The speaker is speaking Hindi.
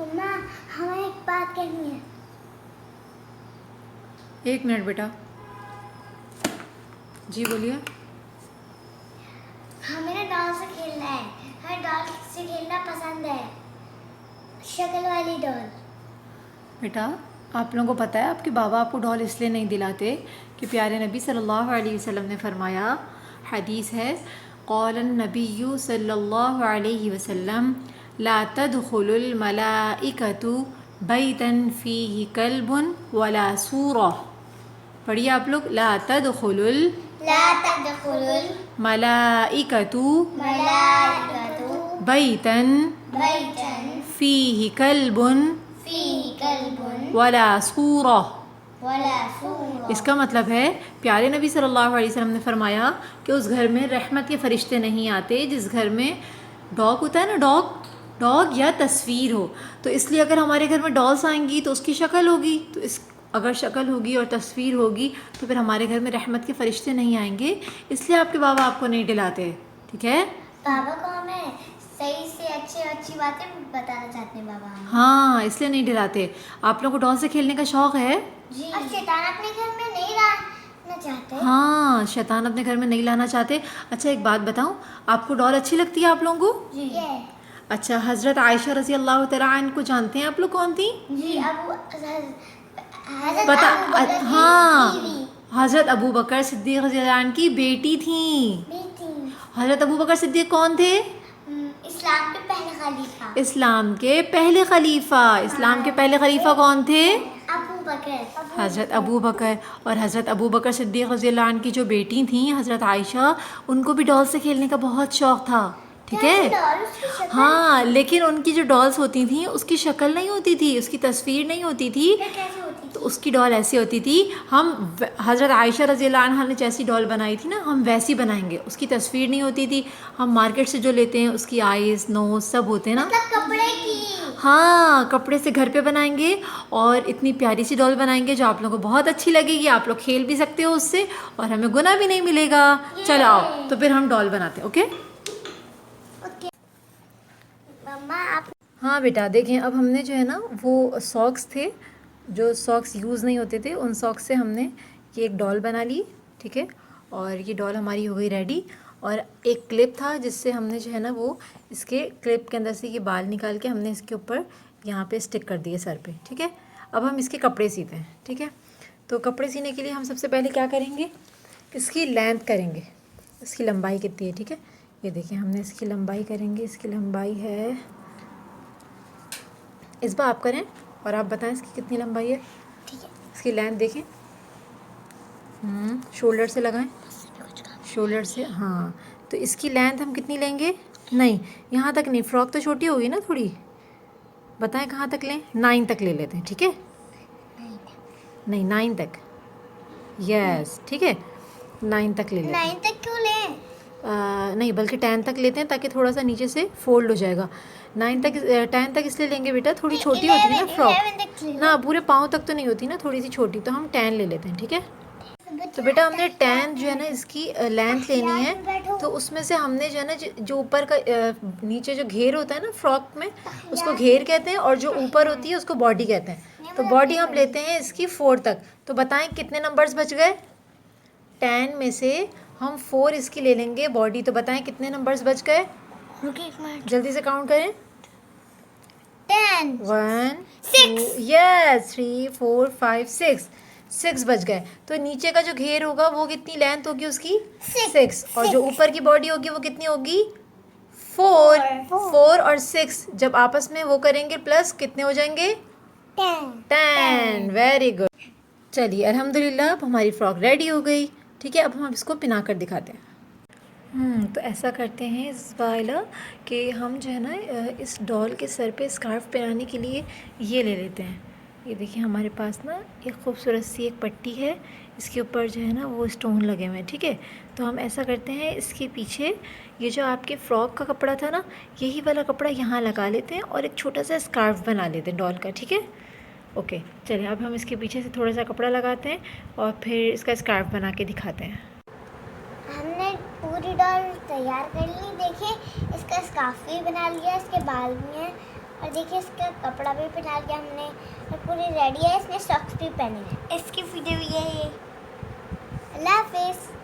मम्मा, हमें एक बात कहनी है। 1 मिनट बेटा। जी बोलिए। हमें ना डॉल से खेलना है। हमें डॉल से खेलना पसंद है, शक्ल वाली डॉल। बेटा आप लोगों को पता है आपके बाबा आपको डॉल इसलिए नहीं दिलाते कि प्यारे नबी सल्लल्लाहु अलैहि वसल्लम ने फरमाया, हदीस है, क़ालन नबिय्यु सल्लल्लाहु अलैहि वसल्लम ला तदखुलुल मलाइकतु बैतन फीही कल्बुन वला सूरा। पढ़िए आप लोग, ला तदखुलुल मलाइकतु बैतन फीही कल्बुन वला सूरा। इसका मतलब है प्यारे नबी सल्लल्लाहु अलैहि वसल्लम ने फरमाया कि उस घर में रहमत के फरिश्ते नहीं आते जिस घर में डॉग होता है ना, डॉग या तस्वीर हो। तो इसलिए अगर हमारे घर में डॉल्स आएंगी तो उसकी शक्ल होगी, तो इस अगर शक्ल होगी और तस्वीर होगी तो फिर हमारे घर में रहमत के फरिश्ते नहीं आएंगे। इसलिए आपके बाबा आपको नहीं दिलाते, ठीक है। बाबा को हमें सही से अच्छी बातें बताना चाहते हैं बाबा। हाँ, इसलिए नहीं दिलाते। आप लोगों को डॉल से खेलने का शौक है जी। अब शैतान अपने घर में नहीं लाना चाहते। हाँ, शैतान अपने घर में नहीं लाना चाहते। अच्छा एक बात बताऊं, आपको डॉल अच्छी लगती है आप लोगों को? जी। अच्छा, हज़रत आयशा रज़ी अल्लाह तआला अन्हा को जानते हैं आप लोग कौन थी? जी, पता? हाँ, हज़रत अबू बकर सिद्दीक़ रज़ी अल्लाह अन्हु की बेटी थी। हज़रत अबू बकर सिद्दीक़ कौन थे? इस्लाम के पहले खलीफा। इस्लाम के पहले खलीफा। इस्लाम के पहले खलीफा कौन थे? अबू बकर। हज़रत अबू बकर। और हज़रत अबू बकर सिद्दीक़ रज़ी अल्लाह अन्हु की जो बेटी थी हज़रत आयशा, उनको भी डॉल से खेलने का बहुत शौक़ था, ठीक है। हाँ, लेकिन उनकी जो डॉल्स होती थी उसकी शक्ल नहीं होती थी, उसकी तस्वीर नहीं होती थी। तो उसकी डॉल ऐसी होती थी, हम हज़रत आयशा रज़ी अल्लाह अन्हा ने जैसी डॉल बनाई थी ना, हम वैसी बनाएंगे। उसकी तस्वीर नहीं होती थी। हम मार्केट से जो लेते हैं उसकी आइज़, नोज़ सब होते हैं ना, मतलब कपड़े की। हाँ, कपड़े से घर पे बनाएंगे और इतनी प्यारी सी डॉल बनाएंगे जो आप लोगों को बहुत अच्छी लगेगी। आप लोग खेल भी सकते हो उससे और हमें गुना भी नहीं मिलेगा। चलो आओ, तो फिर हम डॉल बनाते हैं, ओके। मम्मा आप। हाँ बेटा, देखें अब हमने जो है ना वो सॉक्स थे, जो सॉक्स यूज़ नहीं होते थे, उन सॉक्स से हमने ये एक डॉल बना ली, ठीक है। और ये डॉल हमारी हो गई रेडी। और एक क्लिप था जिससे हमने जो है ना वो इसके क्लिप के अंदर से ये बाल निकाल के हमने इसके ऊपर यहाँ पे स्टिक कर दिए सर पे, ठीक है। अब हम इसके कपड़े सीते हैं, ठीक है। तो कपड़े सीने के लिए हम सबसे पहले क्या करेंगे, इसकी लेंथ करेंगे, इसकी लंबाई कितनी है, ठीक है। ये देखिए हमने इसकी लंबाई करेंगे, इसकी लंबाई है, इस बार आप करें और आप बताएं इसकी कितनी लंबाई है, ठीक है। इसकी लेंथ देखें, शोल्डर से लगाएं, शोल्डर से, हाँ। तो इसकी लेंथ हम कितनी लेंगे, नहीं यहाँ तक नहीं, फ्रॉक तो छोटी होगी ना थोड़ी, बताएं कहाँ तक लें, 9 तक ले लेते हैं, ठीक है। नहीं 9 तक, यस ठीक है, 9 तक ले लेते हैं। 9 तक क्यों लें? नहीं बल्कि 10 तक लेते हैं ताकि थोड़ा सा नीचे से फोल्ड हो जाएगा। 10 तक इसलिए लेंगे बेटा, थोड़ी छोटी होती है ना फ्रॉक ना, पूरे पाँव तक तो नहीं होती ना, थोड़ी सी छोटी, तो हम 10 ले लेते हैं, ठीक है। तो बेटा हमने 10 जो है ना इसकी लेंथ लेनी है। तो उसमें से हमने जो है ना जो ऊपर का नीचे जो घेर होता है ना फ्रॉक में, उसको घेर कहते हैं, और जो ऊपर होती है उसको बॉडी कहते हैं। तो बॉडी हम लेते हैं इसकी 4 तक। तो बताएं कितने नंबर्स बच गए, 10 में से हम 4 इसकी ले लेंगे बॉडी। तो बताएं कितने नंबर्स बच गए, जल्दी से काउंट करें। 10 1 6 2 यस 3 4 5 6 बच गए। तो नीचे का जो घेर होगा वो कितनी लेंथ होगी उसकी, 6। और जो ऊपर की बॉडी होगी वो कितनी होगी, 4 और 6 जब आपस में वो करेंगे प्लस कितने हो जाएंगे, 10। Very good. चलिए अल्हम्दुलिल्लाह अब हमारी फ्रॉक रेडी हो गई, ठीक है। अब हम इसको पिना कर दिखाते हैं। तो ऐसा करते हैं इस वाला कि हम जो है ना इस डॉल के सर पे स्कार्फ पहनाने के लिए ये ले लेते हैं। ये देखिए हमारे पास ना एक खूबसूरत सी एक पट्टी है, इसके ऊपर जो है ना वो स्टोन लगे हुए हैं, ठीक है। तो हम ऐसा करते हैं, इसके पीछे ये जो आपके फ्रॉक का कपड़ा था ना, यही वाला कपड़ा यहाँ लगा लेते हैं और एक छोटा सा स्कार्फ बना लेते हैं डॉल का, ठीक है। ओके चलिए अब हम इसके पीछे से थोड़ा सा कपड़ा लगाते हैं और फिर इसका स्कार्फ बना के दिखाते हैं। हमने पूरी डॉल तैयार कर ली। देखिए इसका स्कार्फ भी बना लिया, इसके बाल भी हैं और देखिए इसका कपड़ा भी पहना लिया हमने और पूरी रेडी है, इसने सॉक्स भी पहने हैं। इसकी वीडियो ये है। अल्लाह हाफिज़।